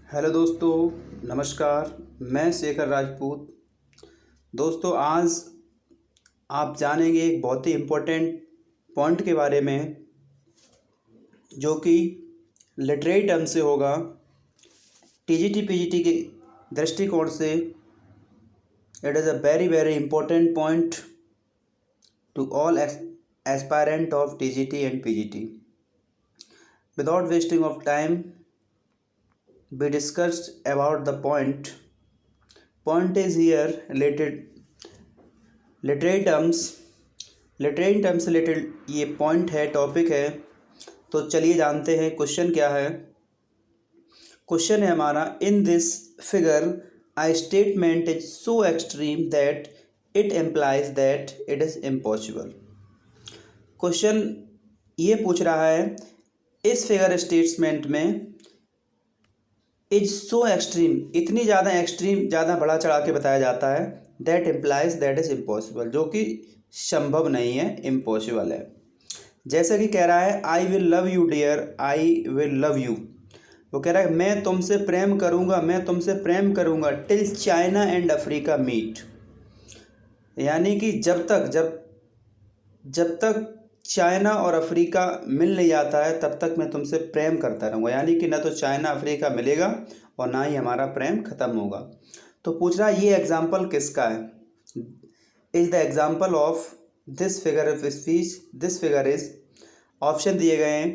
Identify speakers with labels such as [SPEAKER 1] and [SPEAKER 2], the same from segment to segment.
[SPEAKER 1] Hello दोस्तों, नमस्कार। मैं शेखर राजपूत। दोस्तों, आज आप जानेंगे एक बहुत ही इम्पोर्टेंट पॉइंट के बारे में, जो कि लिटरेरी टर्म से होगा। टीजीटी पीजीटी के दृष्टिकोण से it is a very very important point two all aspirant of TGT and PGT. Without wasting of time, we discussed about the point. Point is here related literary terms. Literary term से related ये point है, topic है। तो चलिए जानते हैं question क्या है। क्वेश्चन है हमारा, in this figure I statement is so extreme that it implies that it is impossible. Question ये पूछ रहा है, इस फिगर स्टेटमेंट में इज सो एक्सट्रीम, इतनी ज़्यादा एक्सट्रीम, ज़्यादा बढ़ा चढ़ा के बताया जाता है, that implies that is impossible, जो कि संभव नहीं है, इम्पॉसिबल है। जैसे कि कह रहा है, I will love you dear, I will love you. वो कह रहा है मैं तुमसे प्रेम करूँगा, मैं तुमसे प्रेम करूँगा, till China and Africa meet. यानी कि जब तक चाइना और अफ्रीका मिल नहीं जाता है, तब तक मैं तुमसे प्रेम करता रहूँगा। यानी कि ना तो चाइना अफ्रीका मिलेगा और ना ही हमारा प्रेम ख़त्म होगा। तो पूछ रहा है ये एग्जाम्पल किसका है। Is the example of this figure of speech. This figure is, option दिए गए हैं,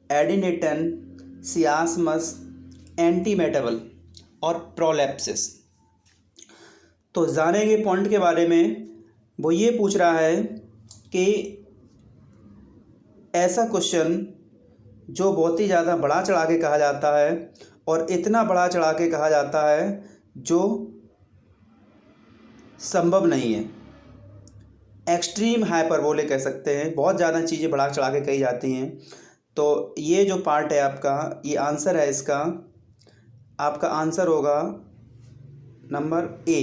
[SPEAKER 1] एडिनेटन, सियासमस, एंटीमेटाबल और प्रोलेप्सिस। तो जानेंगे पॉइंट के बारे में। वो ये पूछ रहा है कि ऐसा क्वेश्चन जो बहुत ही ज़्यादा बढ़ा चढ़ा के कहा जाता है, और इतना बढ़ा चढ़ा के कहा जाता है जो संभव नहीं है, एक्सट्रीम हाइपरबोले कह सकते हैं, बहुत ज़्यादा चीज़ें बढ़ा चढ़ा के कही जाती हैं। तो ये जो पार्ट है आपका, ये आंसर है इसका। आपका आंसर होगा नंबर ए।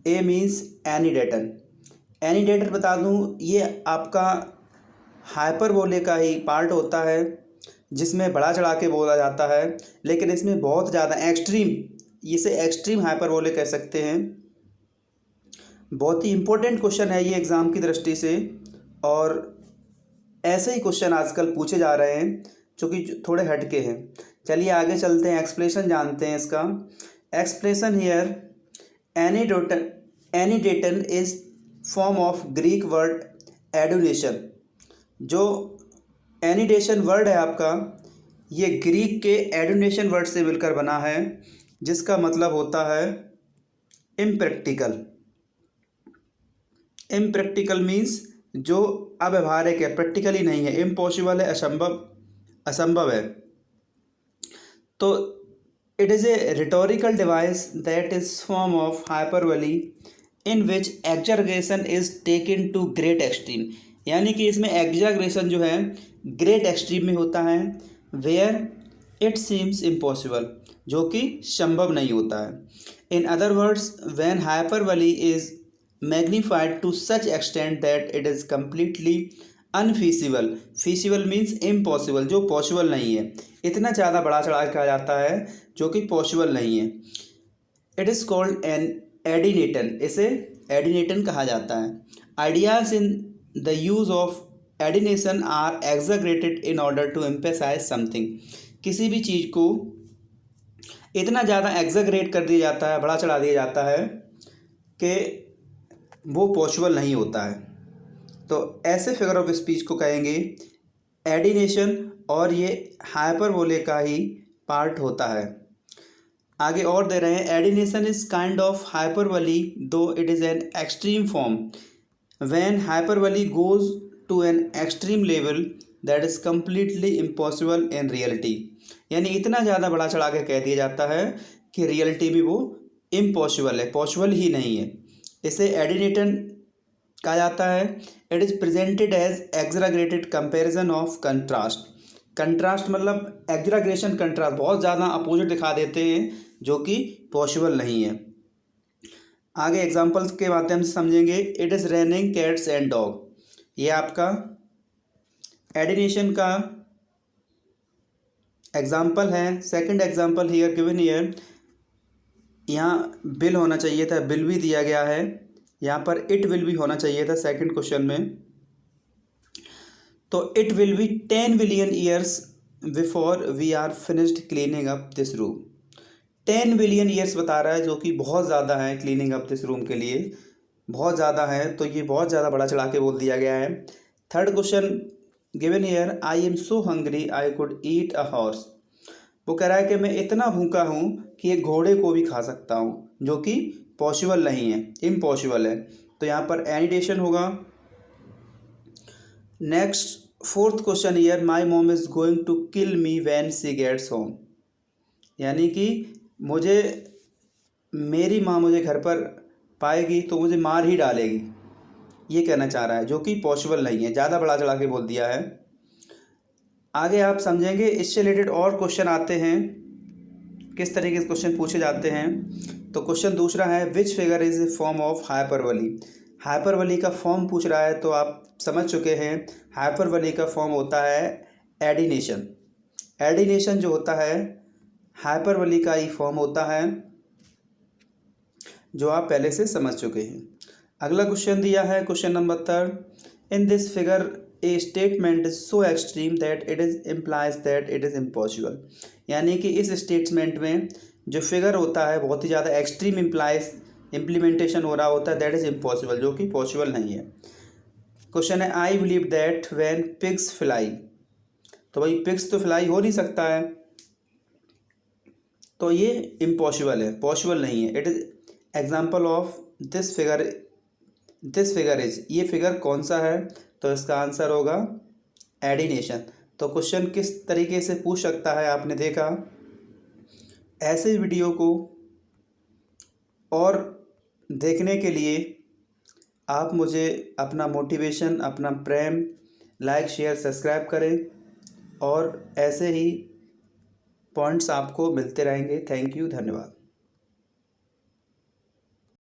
[SPEAKER 1] A means एनीडेटन। एनीडेटर बता दूं, ये आपका हाइपरबोले का ही पार्ट होता है, जिसमें बढ़ा चढ़ा के बोला जाता है, लेकिन इसमें बहुत ज़्यादा एक्सट्रीम, इसे एक्सट्रीम हाइपरबोले कह सकते हैं। बहुत ही इम्पोर्टेंट क्वेश्चन है ये एग्ज़ाम की दृष्टि से, और ऐसे ही क्वेश्चन आजकल पूछे जा रहे हैं जो कि थोड़े हटके हैं। चलिए आगे चलते हैं, एक्सप्लेनेशन जानते हैं इसका। Explanation here, adynaton is form of Greek word adulation. जो एनीडेशन वर्ड है आपका, ये ग्रीक के एडुनेशन वर्ड से मिलकर बना है, जिसका मतलब होता है इम्प्रैक्टिकल। इम्प्रैक्टिकल मीन्स जो अव्यवहारिक है, प्रैक्टिकली नहीं है, इम्पॉसिबल है, असंभव है। तो it is a rhetorical device that is form of hyperbole in which exaggeration is taken to great extreme. यानी कि इसमें एग्जैगरेशन जो है ग्रेट एक्सट्रीम में होता है, वेयर इट सीम्स इम्पॉसिबल, जो कि संभव नहीं होता है। In other words, when hyperbole is magnified to such extent that it is completely unfeasible. Feasible means impossible, जो पॉसिबल नहीं है, इतना ज़्यादा बढ़ा चढ़ा कहा जाता है जो कि पॉसिबल नहीं है। It is called an adynaton, इसे एडिनेटन कहा जाता है। Ideas in the use of adynaton are exaggerated in order to emphasise something. किसी भी चीज़ को इतना ज़्यादा एग्जैगरेट कर दिया जाता है, बढ़ा चढ़ा दिया जाता है कि वो पॉसिबल नहीं होता है। तो ऐसे फिगर ऑफ स्पीच को कहेंगे एडिनेशन, और ये हाइपरबोले का ही पार्ट होता है। आगे और दे रहे हैं, adynaton is kind of hyperbole though it is an extreme form. When hyperbole goes to an extreme level that is completely impossible in reality. यानी इतना ज़्यादा बढ़ा चढ़ा के कह दिया जाता है कि रियलिटी में वो इम्पॉसिबल है, पॉसिबल ही नहीं है। इसे एडिनेटन कहा जाता है। It is presented as exaggerated comparison of contrast. Contrast मतलब एग्जैगरेशन, कंट्रास्ट, बहुत ज़्यादा अपोजिट दिखा देते हैं, जो कि पॉसिबल नहीं है। आगे एग्जांपल्स के माध्यम से समझेंगे। It is raining cats and dog, ये आपका एडिनेशन का एग्जाम्पल है, second example here given here, यहाँ बिल होना चाहिए था, बिल भी दिया गया है, यहाँ पर इट विल भी होना चाहिए था सेकंड क्वेश्चन में। तो it will be 10 billion years before we are finished cleaning up this room. 10 billion years बता रहा है, जो कि बहुत ज़्यादा है क्लीनिंग अप दिस रूम के लिए, बहुत ज़्यादा है, तो ये बहुत ज़्यादा बड़ा चढ़ा के बोल दिया गया है। Third question given here, I am so hungry I could eat a horse. वो कह रहा है कि मैं इतना भूखा हूँ कि एक घोड़े को भी खा सकता हूँ, जो कि पॉसिबल नहीं है, इम्पॉसिबल है। तो यहाँ पर एनिडेशन होगा। Next fourth question here, my mom is going to kill me when she gets home. यानी कि मुझे, मेरी माँ मुझे घर पर पाएगी तो मुझे मार ही डालेगी, ये कहना चाह रहा है, जो कि पॉसिबल नहीं है, ज़्यादा बढ़ा चढ़ा के बोल दिया है। आगे आप समझेंगे। इससे रिलेटेड और क्वेश्चन आते हैं, किस तरीके से क्वेश्चन पूछे जाते हैं। तो क्वेश्चन दूसरा है, which figure is a form of hyperbole. Hyperbole का फॉर्म पूछ रहा है, तो आप समझ चुके हैं हाइपरबोली का फॉर्म होता है एडिनेशन। एडिनेशन जो होता है हाइपरबोली का ही फॉर्म होता है, जो आप पहले से समझ चुके हैं। अगला क्वेश्चन दिया है, question number third, in this figure A statement is so extreme that it is implies that it is impossible. यानी कि इस स्टेटमेंट में जो फिगर होता है बहुत ही ज़्यादा एक्सट्रीम इम्प्लाइज, इम्प्लीमेंटेशन हो रहा होता है, दैट इज़ इम्पॉसिबल, जो कि पॉसिबल नहीं है। क्वेश्चन है, I believe that when pigs fly. तो भाई पिग्स तो फ्लाई हो नहीं सकता है, तो ये इम्पॉसिबल है, पॉसिबल नहीं है। It is example of this figure, this figure is, ये फिगर कौन सा है, तो इसका आंसर होगा एडिनेशन। तो क्वेश्चन किस तरीके से पूछ सकता है आपने देखा। ऐसे वीडियो को और देखने के लिए आप मुझे अपना मोटिवेशन, अपना प्रेम, लाइक शेयर सब्सक्राइब करें, और ऐसे ही पॉइंट्स आपको मिलते रहेंगे। थैंक यू, धन्यवाद।